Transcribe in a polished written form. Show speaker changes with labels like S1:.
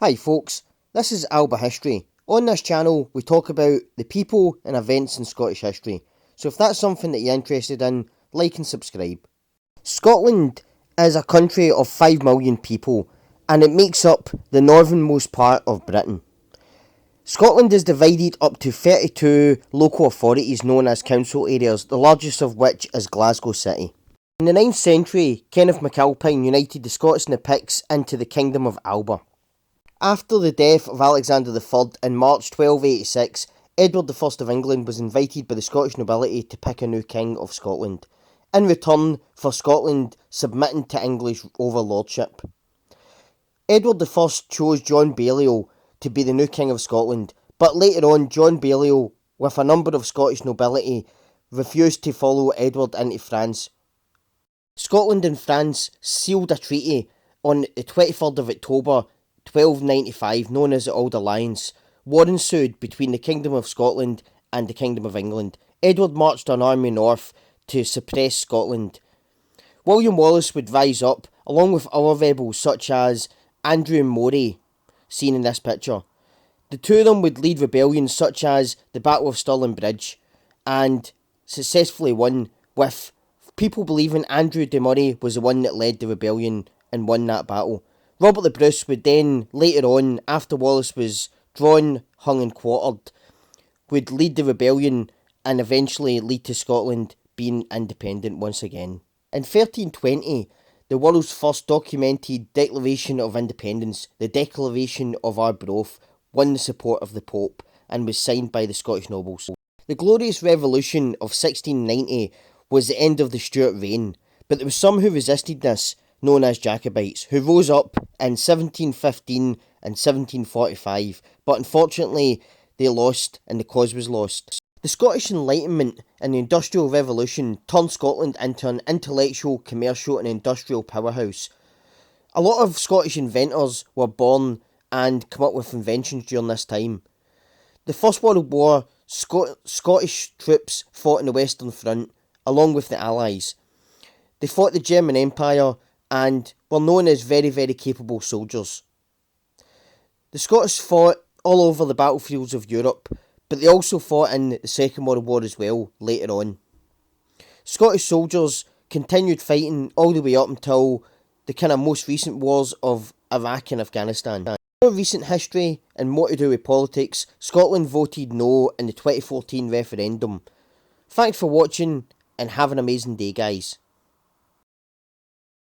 S1: Hi folks, this is Alba History. On this channel we talk about the people and events in Scottish history. So if that's something that you're interested in, like and subscribe. Scotland is a country of 5 million people and it makes up the northernmost part of Britain. Scotland is divided up to 32 local authorities known as council areas, the largest of which is Glasgow City. In the 9th century, Kenneth MacAlpine united the Scots and the Picts into the Kingdom of Alba. After the death of Alexander III in March 1286, Edward I of England was invited by the Scottish nobility to pick a new king of Scotland, in return for Scotland submitting to English overlordship. Edward I chose John Balliol to be the new king of Scotland, but later on John Balliol, with a number of Scottish nobility, refused to follow Edward into France. Scotland and France sealed a treaty on the 23rd of October 1295, known as the Auld Alliance. War ensued between the Kingdom of Scotland and the Kingdom of England. Edward marched an army north to suppress Scotland. William Wallace would rise up, along with other rebels such as Andrew Moray, seen in this picture. The two of them would lead rebellions such as the Battle of Stirling Bridge, and successfully won, with people believing Andrew de Murray was the one that led the rebellion and won that battle. Robert the Bruce would then, later on, after Wallace was drawn, hung and quartered, would lead the rebellion and eventually lead to Scotland being independent once again. In 1320, the world's first documented Declaration of Independence, the Declaration of Arbroath, won the support of the Pope and was signed by the Scottish nobles. The Glorious Revolution of 1690 was the end of the Stuart reign, but there were some who resisted this, known as Jacobites, who rose up in 1715 and 1745, but unfortunately they lost and the cause was lost. The Scottish Enlightenment and the Industrial Revolution turned Scotland into an intellectual, commercial and industrial powerhouse. A lot of Scottish inventors were born and come up with inventions during this time. The First World War, Scottish troops fought in the Western Front, along with the Allies. They fought the German Empire and were known as very, very capable soldiers. The Scots fought all over the battlefields of Europe, but they also fought in the Second World War as well, later on. Scottish soldiers continued fighting all the way up until the kind of most recent wars of Iraq and Afghanistan. More recent history and more to do with politics, Scotland voted no in the 2014 referendum. Thanks for watching and have an amazing day, guys.